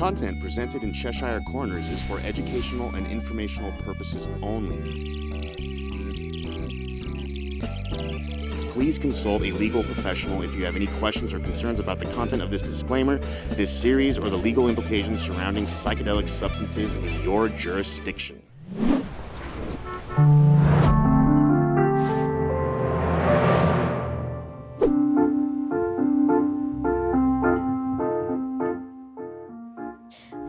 Content presented in Cheshire Corners is for educational and informational purposes only. Please consult a legal professional if you have any questions or concerns about the content of this disclaimer, this series, or the legal implications surrounding psychedelic substances in your jurisdiction.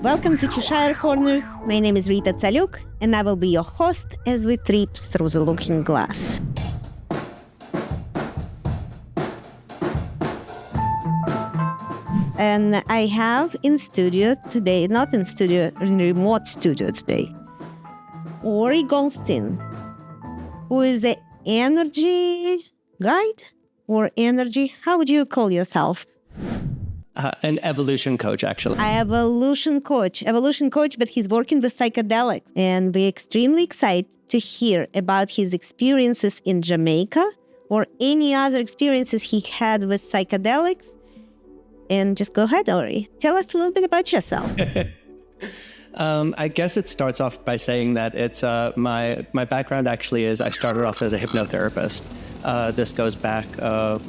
Welcome to Cheshire Corners. My name is Rita Tsaluk, and I will be your host as we trip through the looking glass. And I have in studio today, not in studio, in remote studio today, Ori Goldstein, who is the energy guide or energy, how would you call yourself? An evolution coach, actually. Evolution coach, but he's working with psychedelics. And we're extremely excited to hear about his experiences in Jamaica or any other experiences he had with psychedelics. And just go ahead, Ori. Tell us a little bit about yourself. I guess it starts off by saying that it's my background actually is I started off as a hypnotherapist. This goes back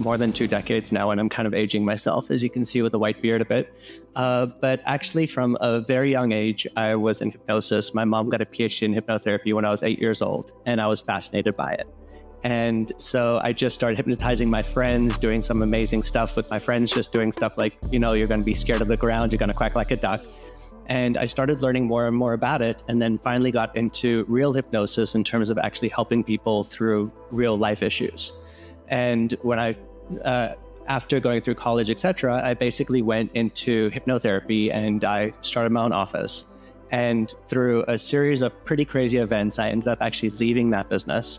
more than 2 decades now, and I'm kind of aging myself, as you can see with the white beard a bit. But actually, from a very young age, I was in hypnosis. My mom got a PhD in hypnotherapy when I was 8 years old, and I was fascinated by it. And so I just started hypnotizing my friends, doing some amazing stuff with my friends, just doing stuff like, you know, you're going to be scared of the ground, you're going to quack like a duck. And I started learning more and more about it, and then finally got into real hypnosis in terms of actually helping people through real life issues. And when after going through college, etc., I basically went into hypnotherapy and I started my own office. And through a series of pretty crazy events, I ended up actually leaving that business.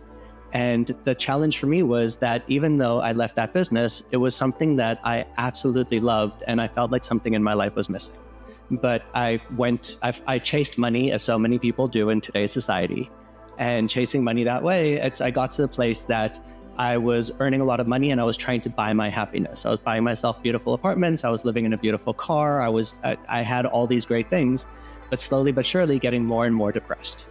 And the challenge for me was that even though I left that business, it was something that I absolutely loved, and I felt like something in my life was missing. But I chased money, as so many people do in today's society. And chasing money that way, I got to the place that I was earning a lot of money and I was trying to buy my happiness. I was buying myself beautiful apartments. I was living in a beautiful car. I had all these great things, but slowly but surely getting more and more depressed.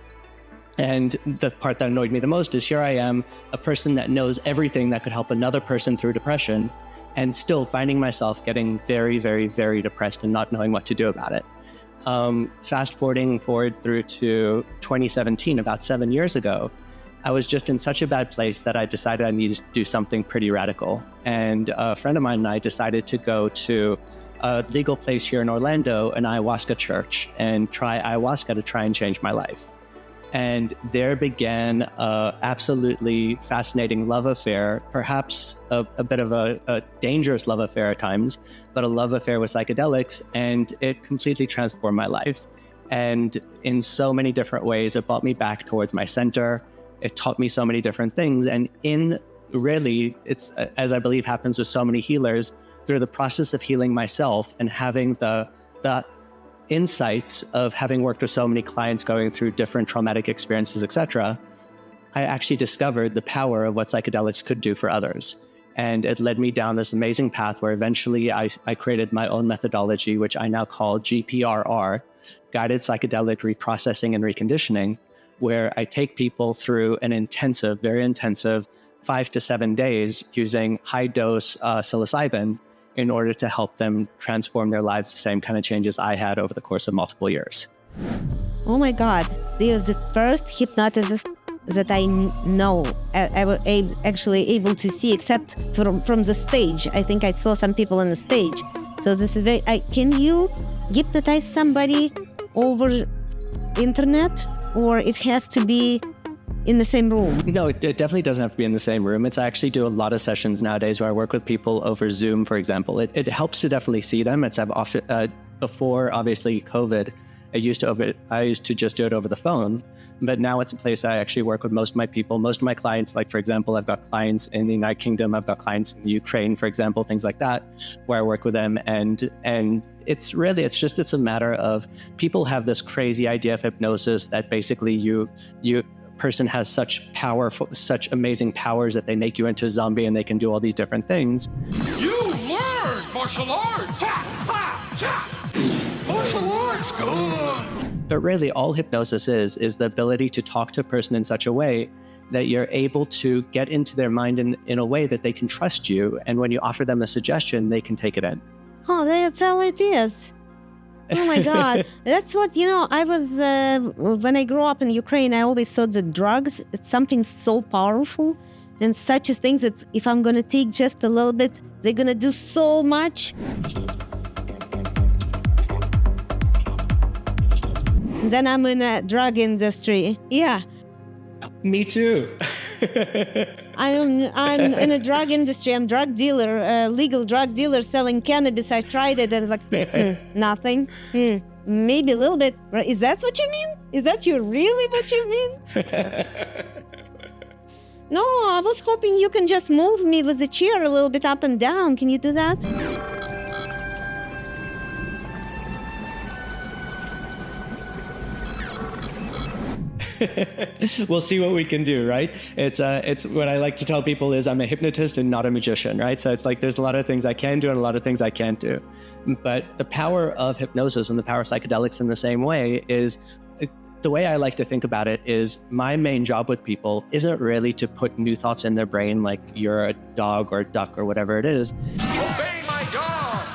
And the part that annoyed me the most is here I am, a person that knows everything that could help another person through depression, and still finding myself getting very, very, very depressed and not knowing what to do about it. Fast forwarding forward through to 2017, about 7 years ago, I was just in such a bad place that I decided I needed to do something pretty radical. And a friend of mine and I decided to go to a legal place here in Orlando, an ayahuasca church, and try ayahuasca to try and change my life. And there began an absolutely fascinating love affair, perhaps a bit of a dangerous love affair at times, but a love affair with psychedelics, and it completely transformed my life. And in so many different ways, it brought me back towards my center. It taught me so many different things. And it's, as I believe happens with so many healers, through the process of healing myself and having the insights of having worked with so many clients going through different traumatic experiences, etc., I actually discovered the power of what psychedelics could do for others. And it led me down this amazing path where eventually I created my own methodology, which I now call G.P.R.R, Guided Psychedelic Reprocessing and Reconditioning, where I take people through an intensive, very intensive 5 to 7 days using high dose psilocybin in order to help them transform their lives, the same kind of changes I had over the course of multiple years. Oh my God, this is the first hypnotist that I know I was actually able to see, except from the stage. I think I saw some people on the stage. So this is very, can you hypnotize somebody over internet, or it has to be in the same room? No, it definitely doesn't have to be in the same room. I actually do a lot of sessions nowadays where I work with people over Zoom, for example. It helps to definitely see them. I've often, before obviously COVID, I used to just do it over the phone, but now it's a place I actually work with most of my people, most of my clients. Like, for example, I've got clients in the United Kingdom, I've got clients in Ukraine, for example, things like that, where I work with them. And it's a matter of, people have this crazy idea of hypnosis that basically you person has such amazing powers that they make you into a zombie and they can do all these different things. You learned martial arts! Ha! Ha! Ha! Martial arts! But really, all hypnosis is the ability to talk to a person in such a way that you're able to get into their mind in a way that they can trust you. And when you offer them a suggestion, they can take it in. Oh, that's how it is. Oh my God. That's what, I was, when I grew up in Ukraine, I always thought that drugs, it's something so powerful and such a thing that if I'm going to take just a little bit, they're going to do so much. Then I'm in a drug industry. Yeah. Me too. I'm in a drug industry. I'm drug dealer, legal drug dealer selling cannabis. I tried it and it's like, nothing. Maybe a little bit. Is that what you mean? Is that really what you mean? No, I was hoping you can just move me with the chair a little bit up and down. Can you do that? We'll see what we can do, right? It's what I like to tell people is I'm a hypnotist and not a magician, right? So it's like there's a lot of things I can do and a lot of things I can't do. But the power of hypnosis and the power of psychedelics in the same way is, the way I like to think about it is my main job with people isn't really to put new thoughts in their brain like you're a dog or a duck or whatever it is. Obey my dog!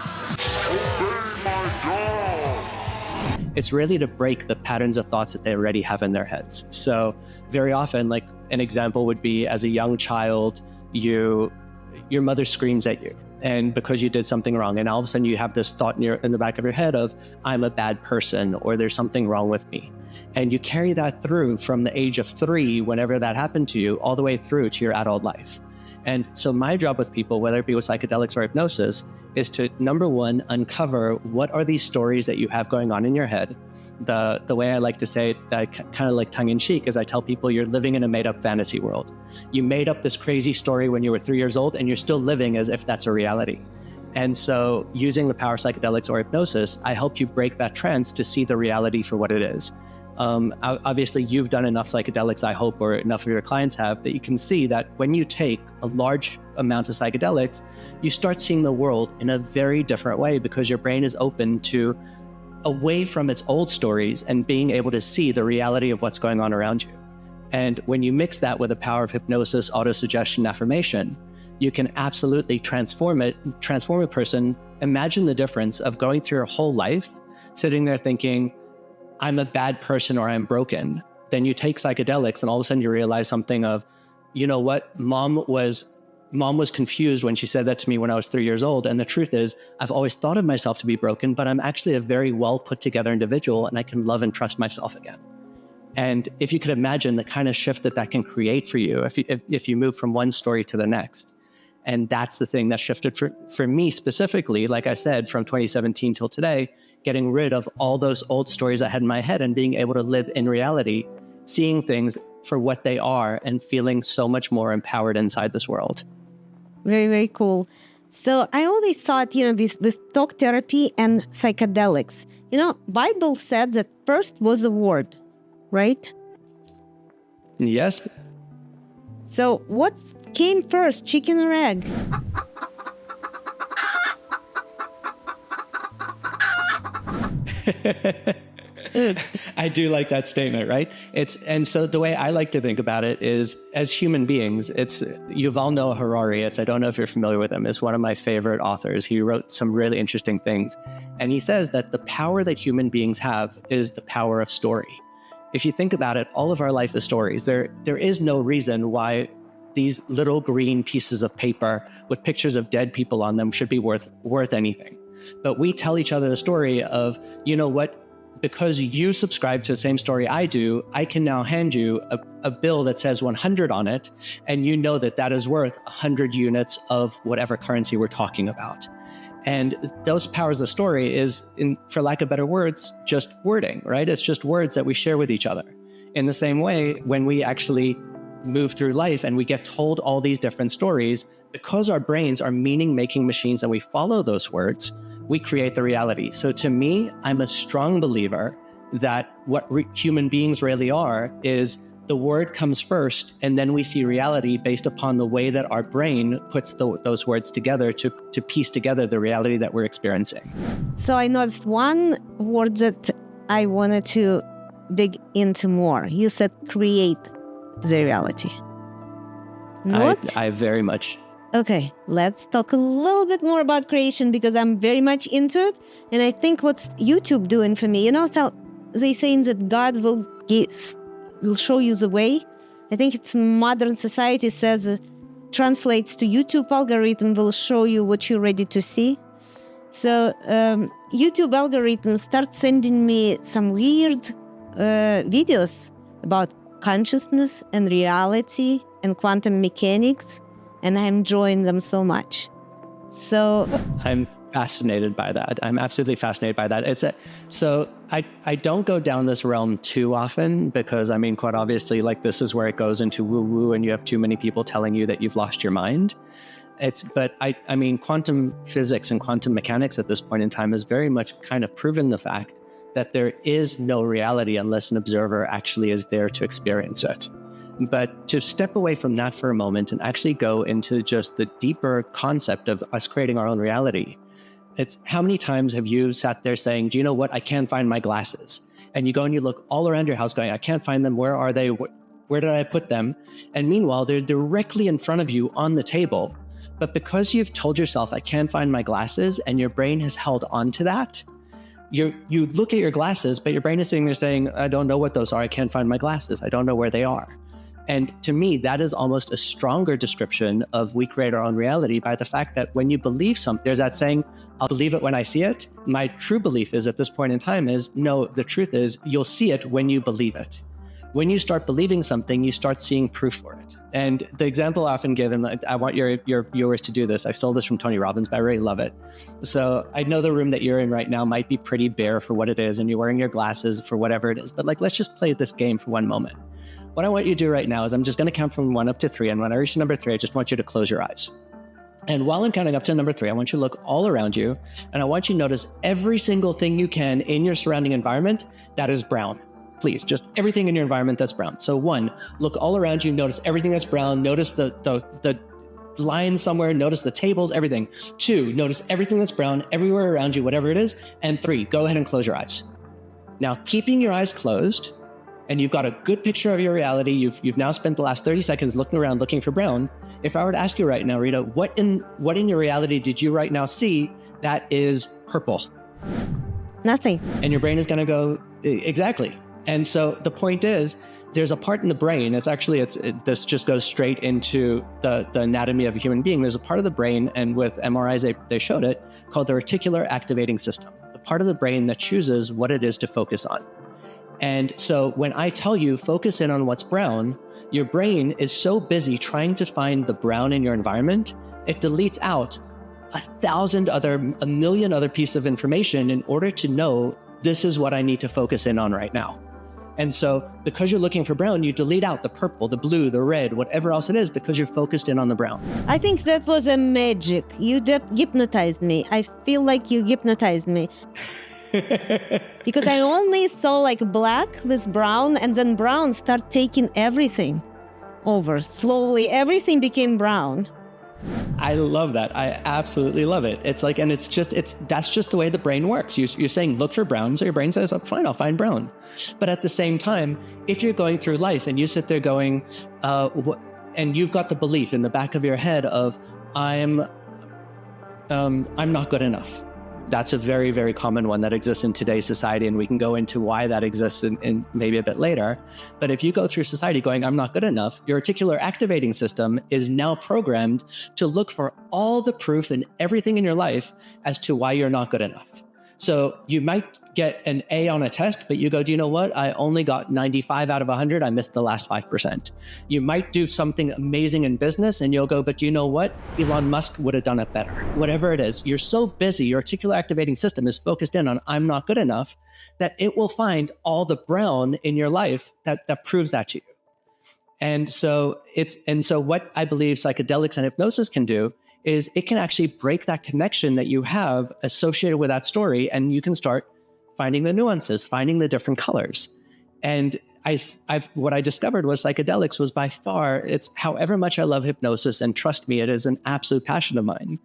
Obey my dog! It's really to break the patterns of thoughts that they already have in their heads. So very often, like an example would be as a young child, your mother screams at you. And because you did something wrong, and all of a sudden you have this thought in the back of your head of, I'm a bad person, or there's something wrong with me. And you carry that through from the age of 3, whenever that happened to you, all the way through to your adult life. And so my job with people, whether it be with psychedelics or hypnosis, is to, number one, uncover what are these stories that you have going on in your head. The way I like to say it, kind of like tongue-in-cheek, is I tell people you're living in a made-up fantasy world. You made up this crazy story when you were 3 years old, and you're still living as if that's a reality. And so using the power of psychedelics or hypnosis, I help you break that trance to see the reality for what it is. Obviously, you've done enough psychedelics, I hope, or enough of your clients have, that you can see that when you take a large amount of psychedelics, you start seeing the world in a very different way because your brain is open to away from its old stories and being able to see the reality of what's going on around you. And when you mix that with the power of hypnosis, autosuggestion, affirmation, you can absolutely transform a person. Imagine the difference of going through your whole life, sitting there thinking, I'm a bad person or I'm broken. Then you take psychedelics and all of a sudden you realize something of, you know what, mom was confused when she said that to me when I was 3 years old. And the truth is, I've always thought of myself to be broken, but I'm actually a very well put together individual and I can love and trust myself again. And if you could imagine the kind of shift that can create for you, if you move from one story to the next. And that's the thing that shifted for me specifically, like I said, from 2017 till today, getting rid of all those old stories I had in my head and being able to live in reality, seeing things for what they are and feeling so much more empowered inside this world. Very, very cool. So I always thought, with talk therapy and psychedelics, Bible said that first was a word, right? Yes. So what came first, chicken or egg? I do like that statement, right? And so the way I like to think about it is, as human beings, it's Yuval Noah Harari. I don't know if you're familiar with him. It's one of my favorite authors. He wrote some really interesting things. And he says that the power that human beings have is the power of story. If you think about it, all of our life is stories. There is no reason why these little green pieces of paper with pictures of dead people on them should be worth anything. But we tell each other the story of, you know what, because you subscribe to the same story I do, I can now hand you a bill that says 100 on it, and you know that is worth 100 units of whatever currency we're talking about. And those powers of story is, for lack of better words, just wording, right? It's just words that we share with each other. In the same way, when we actually move through life and we get told all these different stories, because our brains are meaning-making machines and we follow those words, we create the reality. So to me, I'm a strong believer that what human beings really are is the word comes first, and then we see reality based upon the way that our brain puts those words together to piece together the reality that we're experiencing. So I noticed one word that I wanted to dig into more. You said create the reality. What? I very much. Okay, let's talk a little bit more about creation because I'm very much into it. And I think what's YouTube doing for me, so they saying that God will show you the way. I think it's modern society says translates to YouTube algorithm will show you what you're ready to see. So YouTube algorithm starts sending me some weird videos about consciousness and reality and quantum mechanics, and I'm enjoying them so much. So I'm fascinated by that. I'm absolutely fascinated by that. So I don't go down this realm too often because, quite obviously, like this is where it goes into woo-woo and you have too many people telling you that you've lost your mind. But quantum physics and quantum mechanics at this point in time has very much kind of proven the fact that there is no reality unless an observer actually is there to experience it. But to step away from that for a moment and actually go into just the deeper concept of us creating our own reality. It's how many times have you sat there saying, do you know what? I can't find my glasses. And you go and you look all around your house going, I can't find them. Where are they? Where did I put them? And meanwhile, they're directly in front of you on the table. But because you've told yourself, I can't find my glasses, and your brain has held on to that, you look at your glasses, but your brain is sitting there saying, I don't know what those are. I can't find my glasses. I don't know where they are. And to me, that is almost a stronger description of we create our own reality by the fact that when you believe something, there's that saying, I'll believe it when I see it. My true belief is at this point in time is, no, the truth is you'll see it when you believe it. When you start believing something, you start seeing proof for it. And the example I often give, and I want your viewers to do this. I stole this from Tony Robbins, but I really love it. So I know the room that you're in right now might be pretty bare for what it is, and you're wearing your glasses for whatever it is. But let's just play this game for one moment. What I want you to do right now is I'm just going to count from 1 up to 3. And when I reach number 3, I just want you to close your eyes. And while I'm counting up to number 3, I want you to look all around you. And I want you to notice every single thing you can in your surrounding environment that is brown. Please, just everything in your environment that's brown. So 1, look all around you, notice everything that's brown, notice the lines somewhere, notice the tables, everything. 2, notice everything that's brown everywhere around you, whatever it is. And 3, go ahead and close your eyes. Now, keeping your eyes closed, and you've got a good picture of your reality, you've now spent the last 30 seconds looking around, looking for brown. If I were to ask you right now, Rita, what in your reality did you right now see that is purple? nothing. And your brain is going to go, exactly. And so the point is, there's a part in the brain, this just goes straight into the anatomy of a human being. There's a part of the brain, and with MRIs, they showed it, called the reticular activating system, the part of the brain that chooses what it is to focus on. And so when I tell you, focus in on what's brown, your brain is so busy trying to find the brown in your environment, it deletes out a million other pieces of information in order to know this is what I need to focus in on right now. And so because you're looking for brown, you delete out the purple, the blue, the red, whatever else it is, because you're focused in on the brown. I think that was a magic. You hypnotized me. I feel like you hypnotized me. Because I only saw like black with brown, and then brown start taking everything over. Slowly, everything became brown. I love that. I absolutely love it. It's like, and that's just the way the brain works. You're saying, look for brown. So your brain says, oh, fine, I'll find brown. But at the same time, if you're going through life and you sit there going, and you've got the belief in the back of your head of, I'm not good enough. That's a very, very common one that exists in today's society, and we can go into why that exists in maybe a bit later. But if you go through society going, I'm not good enough, your reticular activating system is now programmed to look for all the proof and everything in your life as to why you're not good enough. So you might get an A on a test, but you go, do you know what? I only got 95 out of 100. I missed the last 5%. You might do something amazing in business and you'll go, but do you know what? Elon Musk would have done it better. Whatever it is, you're so busy, your reticular activating system is focused in on I'm not good enough, that it will find all the brown in your life that proves that to you. And so what I believe psychedelics and hypnosis can do is it can actually break that connection that you have associated with that story, and you can start finding the nuances, finding the different colors. And what I discovered was psychedelics was by far, it's however much I love hypnosis, and trust me, it is an absolute passion of mine.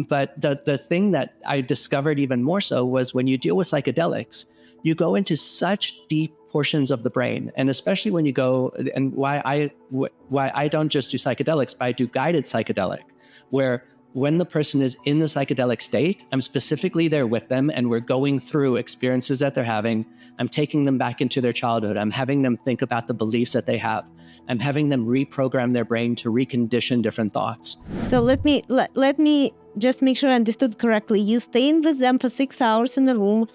But the thing that I discovered even more so was when you deal with psychedelics, you go into such deep portions of the brain. And especially when you go, and why I don't just do psychedelics, but I do guided psychedelic, where when the person is in the psychedelic state, I'm specifically there with them and we're going through experiences that they're having. I'm taking them back into their childhood. I'm having them think about the beliefs that they have. I'm having them reprogram their brain to recondition different thoughts. So let me just make sure I understood correctly. You stay in with them for 6 hours in the room.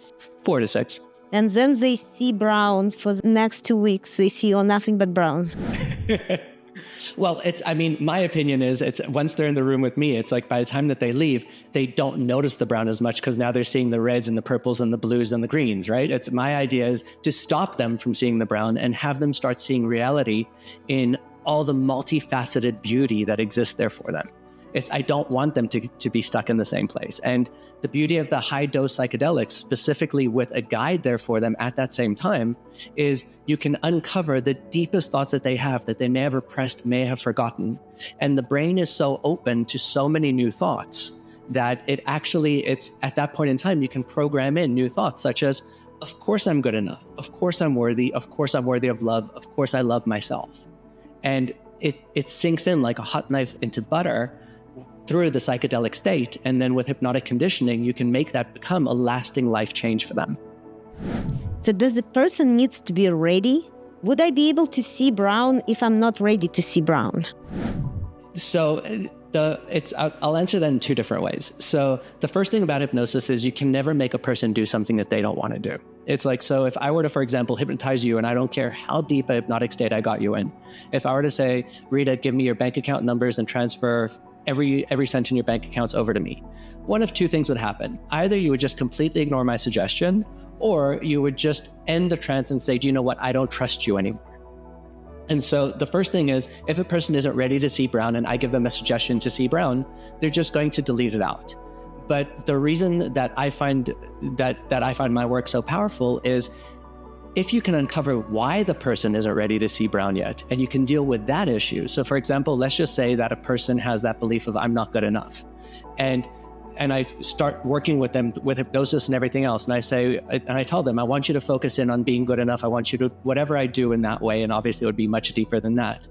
4 to 6. And then they see brown for the next 2 weeks. They see nothing but brown. Well, my opinion is it's once they're in the room with me, it's like by the time that they leave, they don't notice the brown as much because now they're seeing the reds and the purples and the blues and the greens, right? It's my idea is to stop them from seeing the brown and have them start seeing reality in all the multifaceted beauty that exists there for them. I don't want them to be stuck in the same place. And the beauty of the high dose psychedelics, specifically with a guide there for them at that same time, is you can uncover the deepest thoughts that they have that they may have repressed, may have forgotten. And the brain is so open to so many new thoughts that it's at that point in time, you can program in new thoughts such as, of course I'm good enough. Of course I'm worthy. Of course I'm worthy of love. Of course I love myself. And it sinks in like a hot knife into butter through the psychedelic state. And then with hypnotic conditioning, you can make that become a lasting life change for them. So does the person needs to be ready? Would I be able to see brown if I'm not ready to see brown? So I'll answer that in 2 different ways. So the first thing about hypnosis is you can never make a person do something that they don't want to do. It's like, so if I were to, for example, hypnotize you, and I don't care how deep a hypnotic state I got you in, if I were to say, Rita, give me your bank account numbers and transfer every cent in your bank accounts over to me, one of 2 things would happen. Either you would just completely ignore my suggestion, or you would just end the trance and say, do you know what? I don't trust you anymore. And so the first thing is, if a person isn't ready to see brown and I give them a suggestion to see brown, they're just going to delete it out. But the reason that I find my work so powerful is if you can uncover why the person isn't ready to see brown yet, and you can deal with that issue. So for example, let's just say that a person has that belief of I'm not good enough. And I start working with them with hypnosis and everything else. And I tell them, I want you to focus in on being good enough. I want you to, whatever I do in that way, and obviously it would be much deeper than that.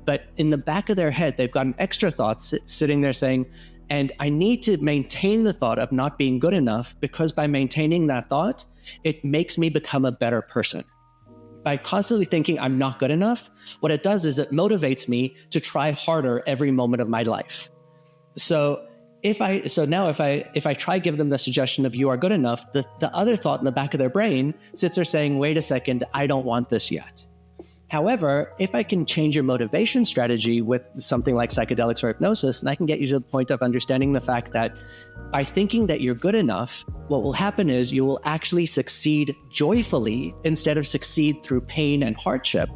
But in the back of their head, they've got an extra thought sitting there saying, and I need to maintain the thought of not being good enough, because by maintaining that thought, it makes me become a better person. By constantly thinking I'm not good enough, what it does is it motivates me to try harder every moment of my life. So if I try give them the suggestion of you are good enough, the other thought in the back of their brain sits there saying, wait a second, I don't want this yet. However, if I can change your motivation strategy with something like psychedelics or hypnosis, and I can get you to the point of understanding the fact that by thinking that you're good enough, what will happen is you will actually succeed joyfully instead of succeed through pain and hardship.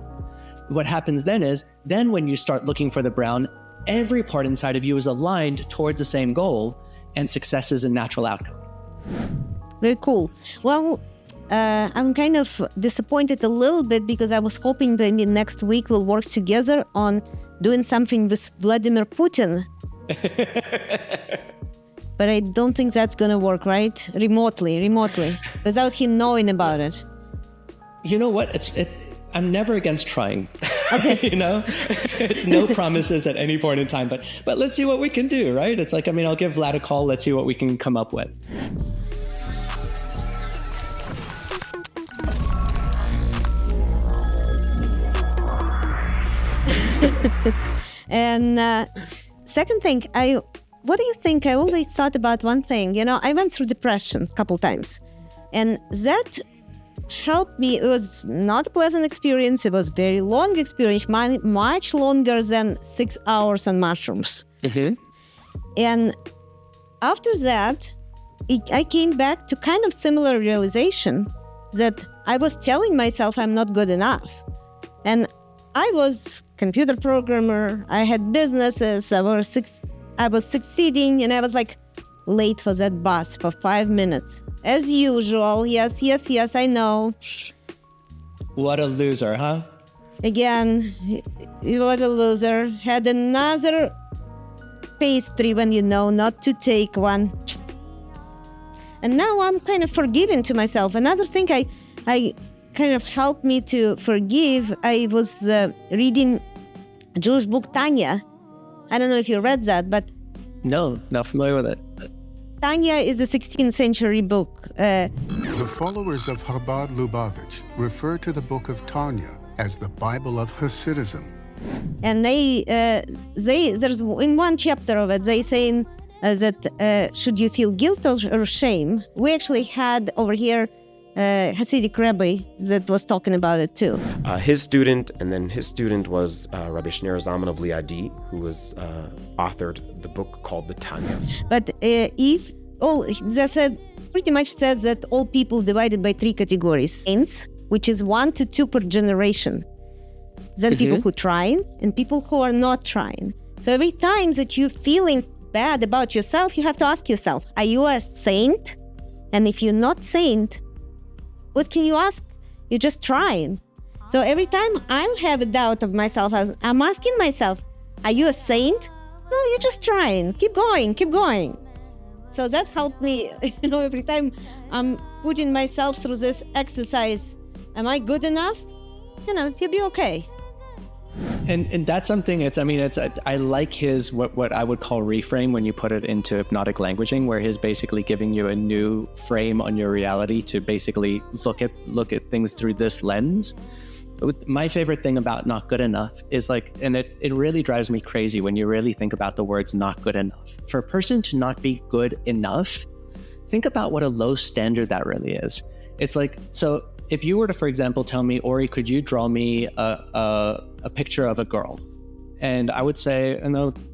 What happens then is, when you start looking for the brown, every part inside of you is aligned towards the same goal, and success is a natural outcome. Very cool. Well, I'm kind of disappointed a little bit because I was hoping maybe next week we'll work together on doing something with Vladimir Putin. But I don't think that's going to work, right? Remotely, without him knowing about it. You know what? I'm never against trying. Okay. It's no promises at any point in time, but let's see what we can do, right? It's like, I'll give Vlad a call. Let's see what we can come up with. And second thing, what do you think? I always thought about one thing. I went through depression a couple times, and that helped me. It was not a pleasant experience. It was a very long experience, much longer than 6 hours on mushrooms. Mm-hmm. And after that, I came back to kind of similar realization that I was telling myself I'm not good enough. And I was computer programmer. I had businesses. I was succeeding, and I was like late for that bus for 5 minutes. As usual. Yes, I know. What a loser, huh? Again, what a loser. Had another pastry when you know not to take one. And now I'm kind of forgiving to myself. Another thing I kind of helped me to forgive, I was reading Jewish book Tanya. I don't know if you read that, but No, not familiar with it. Tanya is a 16th century book. The followers of Chabad Lubavitch refer to the book of Tanya as the Bible of Hasidism. And there's in one chapter of it, they saying that should you feel guilt or shame? We actually had over here Hasidic rabbi that was talking about it too. His student was Rabbi Shneur Zalman of Liadi, who was authored the book called the Tanya. But if all they said pretty much says that all people divided by three categories: saints, which is 1 to 2 per generation, then people who trying and people who are not trying. So every time that you're feeling bad about yourself, you have to ask yourself: are you a saint? And if you're not saint, what can you ask? You're just trying. So every time I have a doubt of myself, I'm asking myself, are you a saint? No, you're just trying. Keep going, keep going. So that helped me, every time I'm putting myself through this exercise. Am I good enough? You'll be okay. And that's something. I like his what I would call reframe when you put it into hypnotic languaging, where he's basically giving you a new frame on your reality to basically look at things through this lens. My favorite thing about not good enough is and it really drives me crazy when you really think about the words not good enough. For a person to not be good enough, think about what a low standard that really is. It's so. If you were to, for example, tell me, Ori, could you draw me a picture of a girl? And I would say,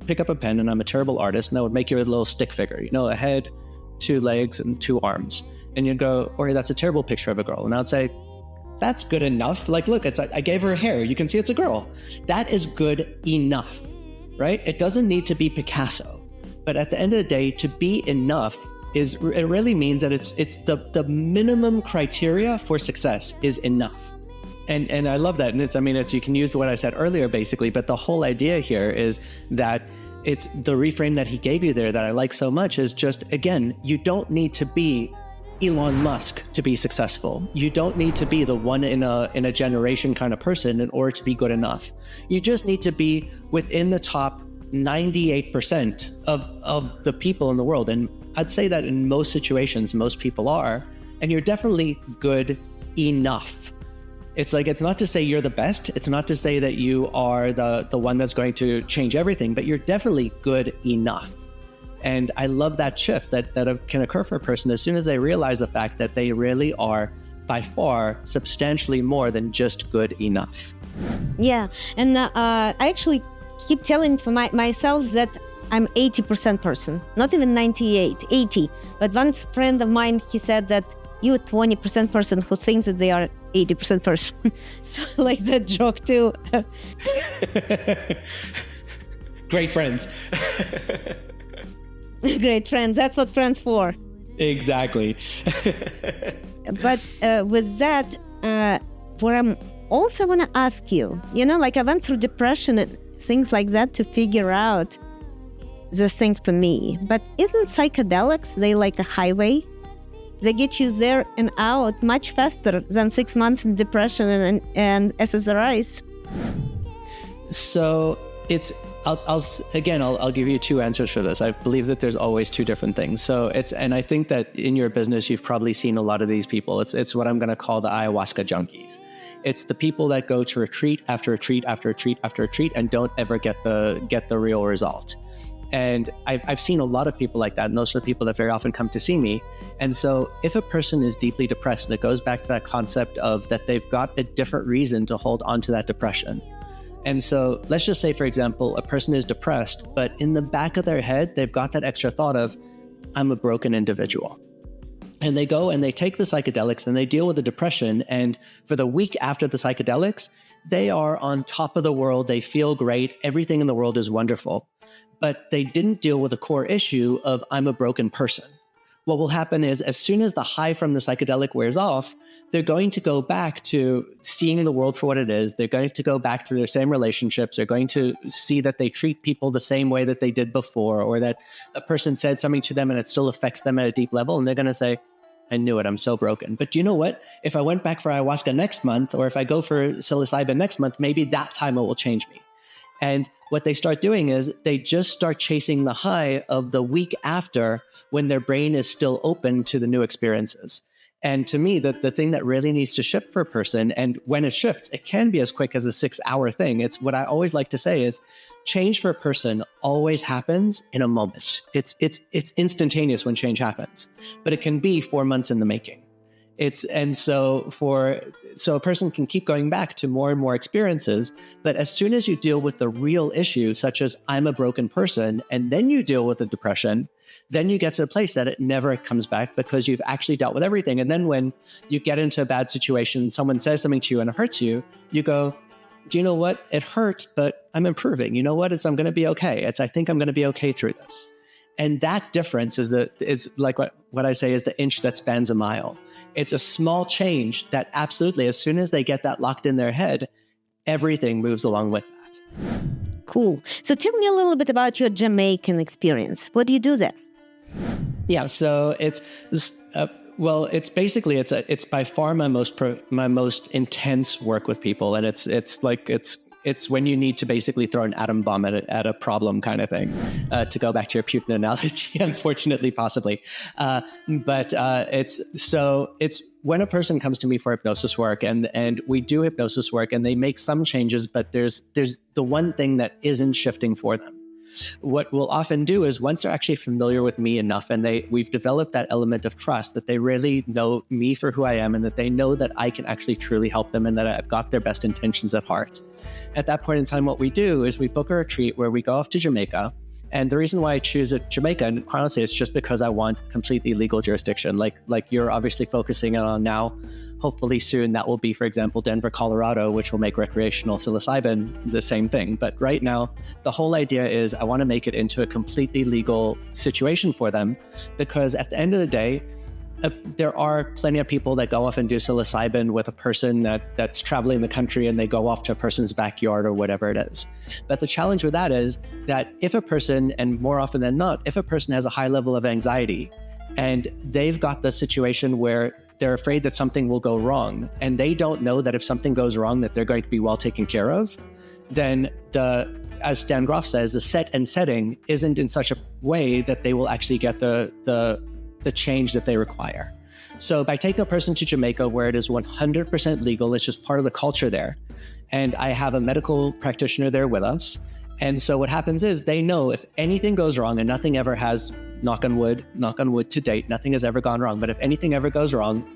pick up a pen, and I'm a terrible artist, and I would make you a little stick figure, a head, 2 legs, and 2 arms. And you'd go, Ori, that's a terrible picture of a girl. And I would say, that's good enough. Look, I gave her hair. You can see it's a girl. That is good enough, right? It doesn't need to be Picasso. But at the end of the day, to be enough it really means that it's the minimum criteria for success is enough. And I love that. And it's you can use what I said earlier basically, but the whole idea here is that it's the reframe that he gave you there that I like so much is just, again, you don't need to be Elon Musk to be successful. You don't need to be the one in a generation kind of person in order to be good enough. You just need to be within the top 98% of the people in the world. And I'd say that in most situations, most people are, and you're definitely good enough. It's not to say you're the best. It's not to say that you are the one that's going to change everything, but you're definitely good enough. And I love that shift that can occur for a person as soon as they realize the fact that they really are by far substantially more than just good enough. Yeah, and I actually keep telling for myself that I'm 80% person, not even 98, 80. But one friend of mine, he said that you're 20% person who thinks that they are 80% person. So like that joke too. Great friends. Great friends. That's what friends for. Exactly. But with that, what I'm also want to ask you, I went through depression and things like that to figure out this thing for me. But isn't psychedelics, they like a highway? They get you there and out much faster than 6 months in depression and SSRIs. So I'll give you 2 answers for this. I believe that there's always 2 different things. And I think that in your business, you've probably seen a lot of these people. It's what I'm going to call the ayahuasca junkies. It's the people that go to retreat after retreat after retreat after retreat and don't ever get the real result. And I've seen a lot of people like that, and those are the people that very often come to see me. And so if a person is deeply depressed, and it goes back to that concept of that they've got a different reason to hold on to that depression. And so let's just say, for example, a person is depressed, but in the back of their head, they've got that extra thought of, I'm a broken individual. And they go and they take the psychedelics and they deal with the depression. And for the week after the psychedelics, they are on top of the world. They feel great. Everything in the world is wonderful. But they didn't deal with the core issue of I'm a broken person, what will happen is as soon as the high from the psychedelic wears off, they're going to go back to seeing the world for what it is. They're going to go back to their same relationships. They're going to see that they treat people the same way that they did before, or that a person said something to them and it still affects them at a deep level. And they're going to say, I knew it, I'm so broken. But do you know what? If I went back for ayahuasca next month, or if I go for psilocybin next month, maybe that time it will change me. And what they start doing is they just start chasing the high of the week after, when their brain is still open to the new experiences. And to me, the thing that really needs to shift for a person, and when it shifts, it can be as quick as a 6-hour thing. It's what I always like to say is, change for a person always happens in a moment. It's instantaneous when change happens, but it can be 4 months in the making. So a person can keep going back to more and more experiences, but as soon as you deal with the real issue, such as I'm a broken person, and then you deal with the depression, then you get to a place that it never comes back, because you've actually dealt with everything. And then when you get into a bad situation, someone says something to you and it hurts you, you go, do you know what? It hurt, but I'm improving. You know what? I'm going to be okay. I think I'm going to be okay through this. And that difference is like what I say is the inch that spans a mile. It's a small change that absolutely, as soon as they get that locked in their head, everything moves along with that. Cool. So tell me a little bit about your Jamaican experience. What do you do there? Yeah, so it's by far my most intense work with people, and it's when you need to basically throw an atom bomb at a problem kind of thing, to go back to your Putin analogy, unfortunately, possibly. But it's when a person comes to me for hypnosis work, and we do hypnosis work, and they make some changes, but there's the one thing that isn't shifting for them. What we'll often do is, once they're actually familiar with me enough, and we've developed that element of trust, that they really know me for who I am, and that they know that I can actually truly help them, and that I've got their best intentions at heart. At that point in time, what we do is we book a retreat where we go off to Jamaica. And the reason why I choose Jamaica, and quite honestly, it's just because I want completely legal jurisdiction. Like you're obviously focusing on now. Hopefully soon that will be, for example, Denver, Colorado, which will make recreational psilocybin the same thing. But right now, the whole idea is I want to make it into a completely legal situation for them, because at the end of the day, there are plenty of people that go off and do psilocybin with a person that's traveling the country, and they go off to a person's backyard or whatever it is. But the challenge with that is that if a person, and more often than not, if a person has a high level of anxiety and they've got the situation where they're afraid that something will go wrong, and they don't know that if something goes wrong that they're going to be well taken care of, then as Stan Groff says, the set and setting isn't in such a way that they will actually get the change that they require. So by taking a person to Jamaica, where it is 100% legal, it's just part of the culture there. And I have a medical practitioner there with us. And so what happens is they know if anything goes wrong, and nothing ever has, knock on wood to date, nothing has ever gone wrong. But if anything ever goes wrong,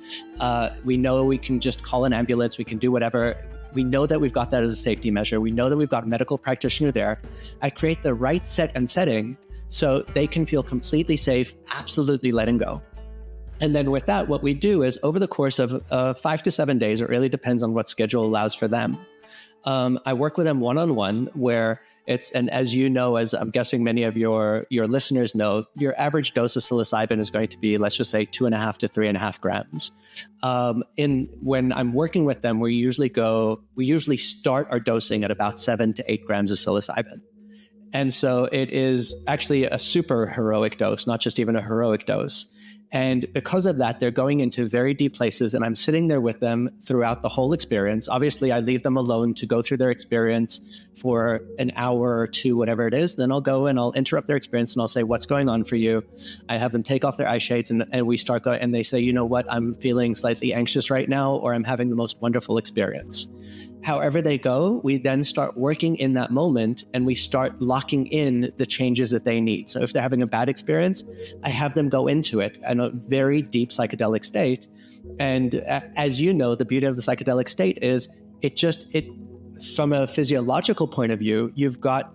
we know we can just call an ambulance, we can do whatever. We know that we've got that as a safety measure. We know that we've got a medical practitioner there. I create the right set and setting so they can feel completely safe, absolutely letting go. And then with that, what we do is over the course of 5 to 7 days, it really depends on what schedule allows for them. I work with them one-on-one, where and as you know, as I'm guessing many of your listeners know, your average dose of psilocybin is going to be, let's just say, 2.5 to 3.5 grams. When I'm working with them, we usually start our dosing at about 7 to 8 grams of psilocybin. And so it is actually a super heroic dose, not just even a heroic dose. And because of that, they're going into very deep places, and I'm sitting there with them throughout the whole experience. Obviously, I leave them alone to go through their experience for an hour or two, whatever it is. Then I'll go and I'll interrupt their experience, and I'll say, what's going on for you? I have them take off their eye shades, and we start going, and they say, you know what, I'm feeling slightly anxious right now, or I'm having the most wonderful experience. However they go, we then start working in that moment, and we start locking in the changes that they need. So if they're having a bad experience, I have them go into it in a very deep psychedelic state. And as you know, the beauty of the psychedelic state is it from a physiological point of view, you've got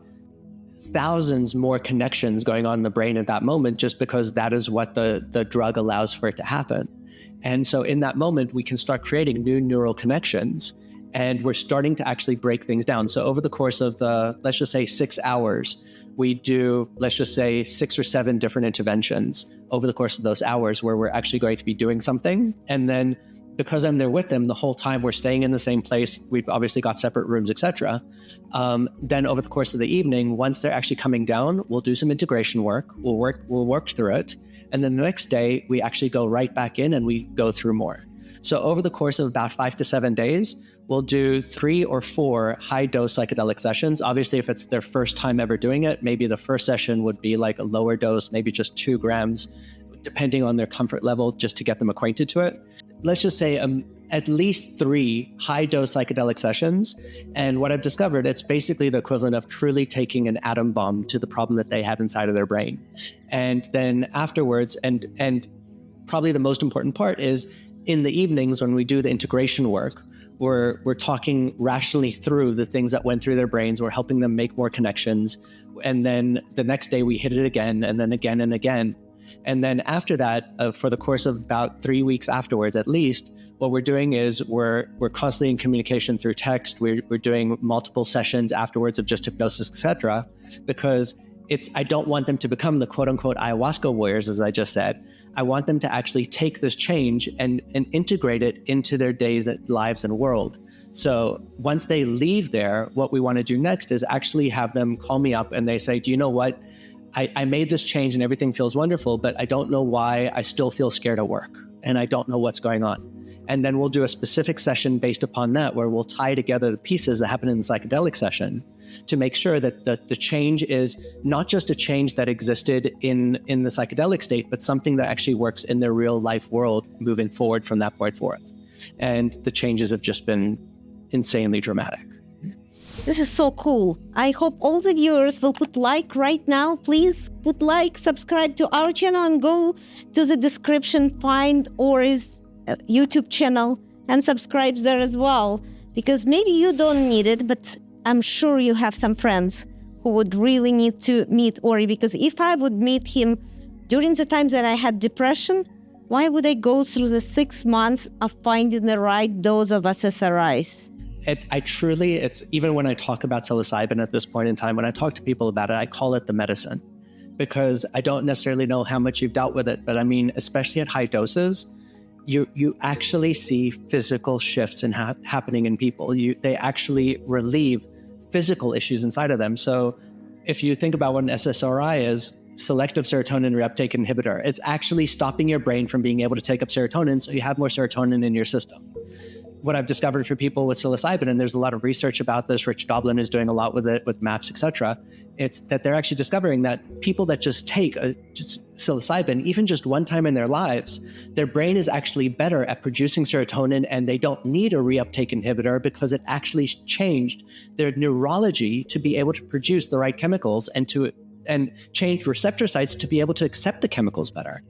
thousands more connections going on in the brain at that moment, just because that is what the drug allows for it to happen. And so in that moment, we can start creating new neural connections. And we're starting to actually break things down. So over the course of let's just say 6 hours, we do, let's just say 6 or 7 different interventions over the course of those hours where we're actually going to be doing something. And then because I'm there with them the whole time, we're staying in the same place. We've obviously got separate rooms, etc. Then over the course of the evening, once they're actually coming down, we'll do some integration work. We'll work through it. And then the next day, we actually go right back in and we go through more. So over the course of about 5 to 7 days, we'll do 3 or 4 high-dose psychedelic sessions. Obviously, if it's their first time ever doing it, maybe the first session would be like a lower dose, maybe just 2 grams, depending on their comfort level, just to get them acquainted to it. Let's just say at least 3 high-dose psychedelic sessions. And what I've discovered, it's basically the equivalent of truly taking an atom bomb to the problem that they have inside of their brain. And then afterwards, and probably the most important part is in the evenings when we do the integration work, we're talking rationally through the things that went through their brains. We're helping them make more connections. And then the next day we hit it again, and then again and again. And then after that, for the course of about 3 weeks afterwards, at least, what we're doing is we're constantly in communication through text. We're doing multiple sessions afterwards of just hypnosis, etc. Because I don't want them to become the quote unquote ayahuasca warriors, as I just said. I want them to actually take this change and integrate it into their days, lives, and world. So once they leave there, what we want to do next is actually have them call me up and they say, do you know what? I made this change and everything feels wonderful, but I don't know why I still feel scared at work and I don't know what's going on. And then we'll do a specific session based upon that, where we'll tie together the pieces that happen in the psychedelic session to make sure that the change is not just a change that existed in the psychedelic state, but something that actually works in their real life world moving forward from that point forth. And the changes have just been insanely dramatic. This is so cool. I hope all the viewers will put like right now. Please put like, subscribe to our channel, and go to the description, find Ori's YouTube channel and subscribe there as well. Because maybe you don't need it, but I'm sure you have some friends who would really need to meet Ori. Because if I would meet him during the times that I had depression, why would I go through the 6 months of finding the right dose of SSRIs? It's even when I talk about psilocybin at this point in time, when I talk to people about it, I call it the medicine, because I don't necessarily know how much you've dealt with it. But I mean, especially at high doses, you actually see physical shifts happening in people. They actually relieve physical issues inside of them. So if you think about what an SSRI is, selective serotonin reuptake inhibitor, it's actually stopping your brain from being able to take up serotonin, so you have more serotonin in your system. What I've discovered for people with psilocybin, and there's a lot of research about this, Rich Doblin is doing a lot with it, with MAPS, etc., it's that they're actually discovering that people that just take psilocybin, even just one time in their lives, their brain is actually better at producing serotonin, and they don't need a reuptake inhibitor because it actually changed their neurology to be able to produce the right chemicals and change receptor sites to be able to accept the chemicals better.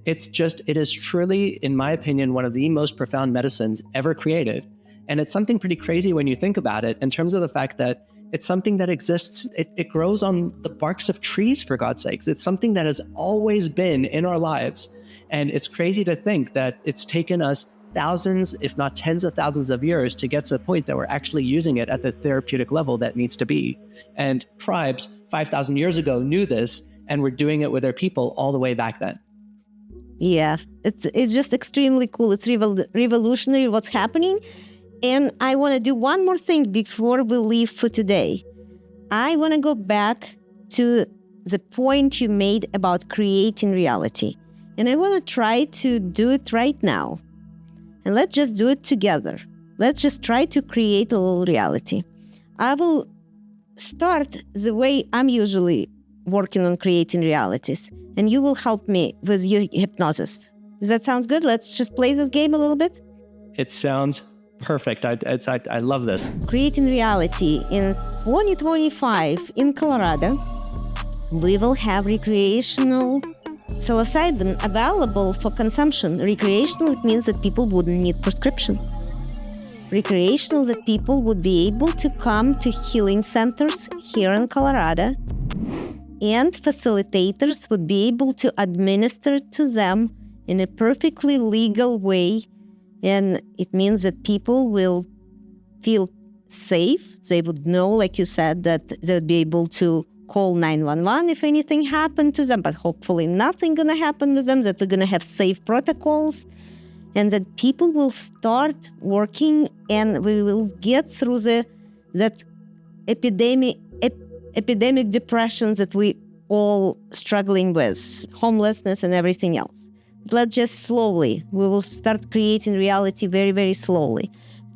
It is truly, in my opinion, one of the most profound medicines ever created. And it's something pretty crazy when you think about it, in terms of the fact that it's something that exists. It grows on the barks of trees, for God's sakes. It's something that has always been in our lives. And it's crazy to think that it's taken us thousands, if not tens of thousands of years to get to the point that we're actually using it at the therapeutic level that needs to be. And tribes 5,000 years ago knew this and were doing it with their people all the way back then. Yeah, it's just extremely cool. It's revolutionary what's happening. And I want to do one more thing before we leave for today. I want to go back to the point you made about creating reality. And I want to try to do it right now. And let's just do it together. Let's just try to create a little reality. I will start the way I'm usually working on creating realities, and you will help me with your hypnosis. Does that sound good? Let's just play this game a little bit. It sounds perfect. I love this. Creating reality. In 2025 in Colorado, we will have recreational psilocybin available for consumption. Recreational, it means that people wouldn't need prescription. Recreational, that people would be able to come to healing centers here in Colorado, and facilitators would be able to administer to them in a perfectly legal way. And it means that people will feel safe. They would know, like you said, that they would be able to call 911 if anything happened to them, but hopefully nothing going to happen with them, that we're going to have safe protocols, and that people will start working and we will get through that epidemic depression that we all struggling with, homelessness and everything else. But just slowly, we will start creating reality very, very slowly.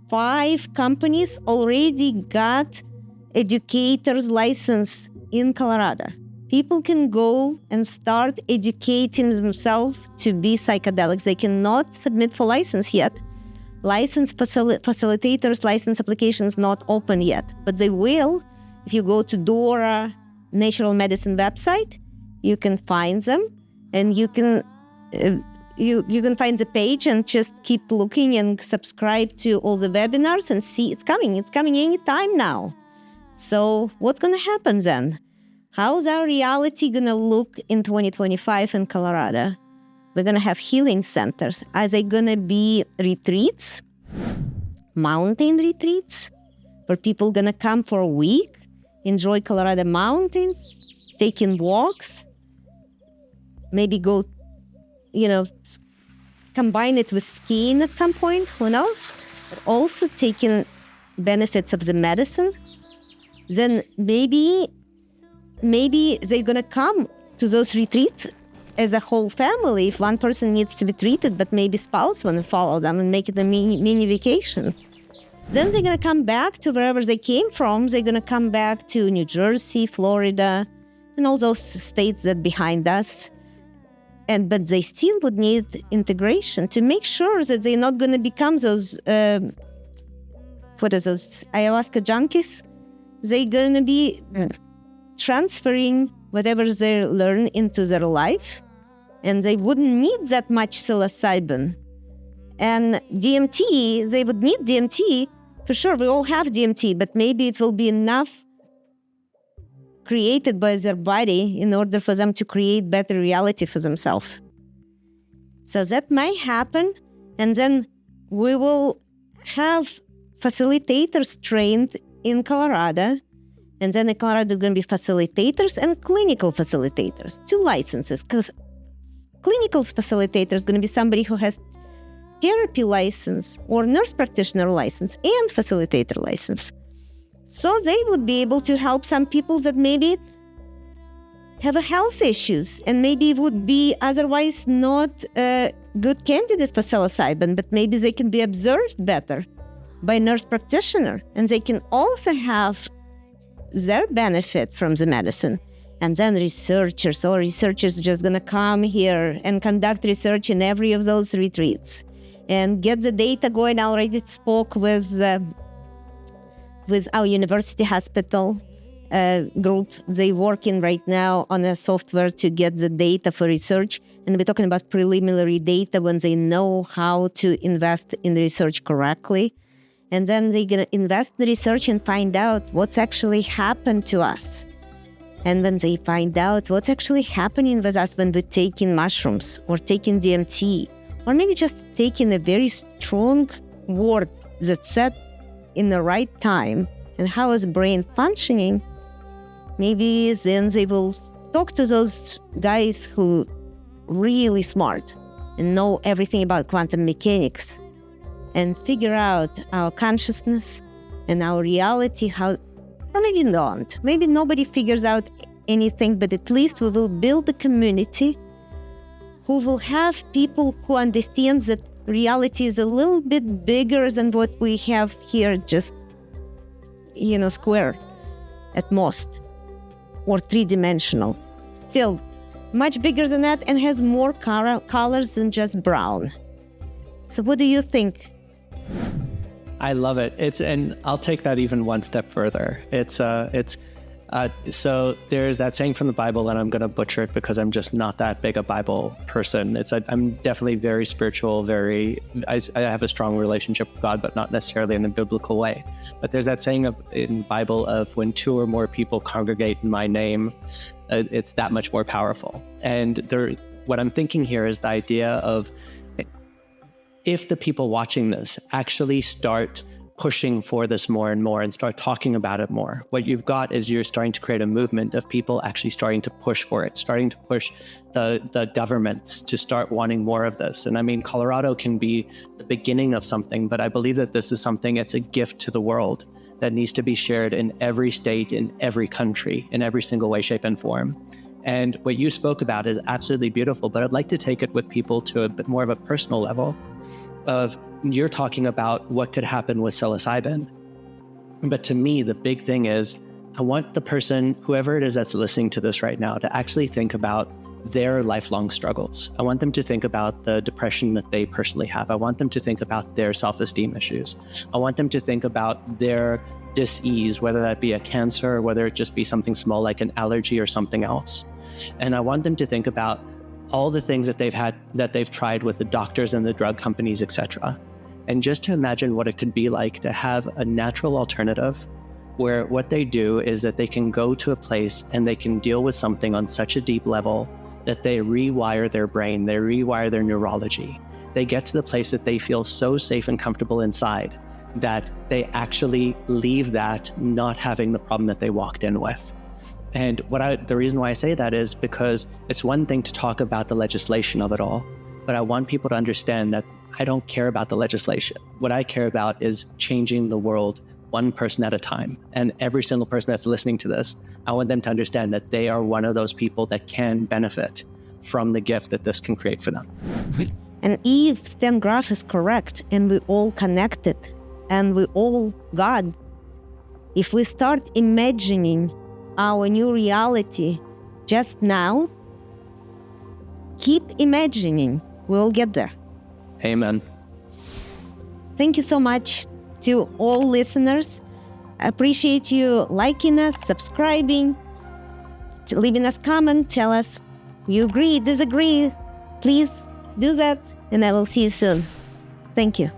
5 companies already got educators license in Colorado. People can go and start educating themselves to be psychedelics. They cannot submit for license yet. License facilitators, license applications not open yet, but they will. If you go to Dora Natural Medicine website, you can find them, and you can find the page and just keep looking and subscribe to all the webinars and see it's coming. It's coming anytime now. So what's going to happen then? How's our reality going to look in 2025 in Colorado? We're going to have healing centers. Are they going to be retreats? Mountain retreats? Where people going to come for a week, enjoy Colorado mountains, taking walks, maybe go, combine it with skiing at some point, who knows? But also taking benefits of the medicine. Then maybe they're going to come to those retreats as a whole family. If one person needs to be treated, but maybe spouse want to follow them and make it a mini vacation. Then they're going to come back to wherever they came from. They're going to come back to New Jersey, Florida, and all those states that behind us. But they still would need integration to make sure that they're not going to become those, ayahuasca junkies. They're going to be transferring whatever they learn into their life, and they wouldn't need that much psilocybin. And DMT, they would need DMT. For sure, we all have DMT, but maybe it will be enough created by their body in order for them to create better reality for themselves. So that might happen, and then we will have facilitators trained in Colorado, and then in Colorado, going to be facilitators and clinical facilitators, 2 licenses. Because clinical facilitator is going to be somebody who has therapy license or nurse practitioner license and facilitator license. So they would be able to help some people that maybe have a health issues and maybe would be otherwise not a good candidate for psilocybin, but maybe they can be observed better by nurse practitioner, and they can also have their benefit from the medicine. And then researchers just going to come here and conduct research in every of those retreats and get the data going. I already spoke with our university hospital group. They working right now on a software to get the data for research. And we're talking about preliminary data when they know how to invest in research correctly. And then they're going to invest in the research and find out what's actually happened to us. And when they find out what's actually happening with us when we're taking mushrooms or taking DMT, or maybe just taking a very strong word that's said in the right time, and how is brain functioning, maybe then they will talk to those guys who really smart and know everything about quantum mechanics and figure out our consciousness and our reality, or maybe not. Maybe nobody figures out anything, but at least we will build a community who will have people who understand that reality is a little bit bigger than what we have here, just, square at most, or 3-dimensional. Still much bigger than that and has more colors than just brown. So what do you think? I love it. And I'll take that even one step further. So there's that saying from the Bible, and I'm going to butcher it because I'm just not that big a Bible person. I'm definitely very spiritual, I have a strong relationship with God, but not necessarily in a biblical way. But there's that saying in the Bible of when 2 or more people congregate in my name, it's that much more powerful. And what I'm thinking here is the idea of if the people watching this actually start pushing for this more and more and start talking about it more. What you've got is you're starting to create a movement of people actually starting to push for it, starting to push the governments to start wanting more of this. And I mean, Colorado can be the beginning of something, but I believe that this is something, it's a gift to the world that needs to be shared in every state, in every country, in every single way, shape, and form. And what you spoke about is absolutely beautiful, but I'd like to take it with people to a bit more of a personal level of, you're talking about what could happen with psilocybin. But to me, the big thing is, I want the person, whoever it is that's listening to this right now, to actually think about their lifelong struggles. I want them to think about the depression that they personally have. I want them to think about their self-esteem issues. I want them to think about their dis-ease, whether that be a cancer or whether it just be something small like an allergy or something else. And I want them to think about all the things that they've tried with the doctors and the drug companies, etc. And just to imagine what it could be like to have a natural alternative where what they do is that they can go to a place and they can deal with something on such a deep level that they rewire their brain, they rewire their neurology. They get to the place that they feel so safe and comfortable inside that they actually leave that not having the problem that they walked in with. And the reason why I say that is because it's one thing to talk about the legislation of it all, but I want people to understand that I don't care about the legislation. What I care about is changing the world one person at a time. And every single person that's listening to this, I want them to understand that they are one of those people that can benefit from the gift that this can create for them. And if Stan Grof is correct, and we all connected, and we all God, if we start imagining our new reality just now, keep imagining, we'll get there. Amen. Thank you so much to all listeners. I appreciate you liking us, subscribing, leaving us comment, tell us you agree, disagree. Please do that, and I will see you soon. Thank you.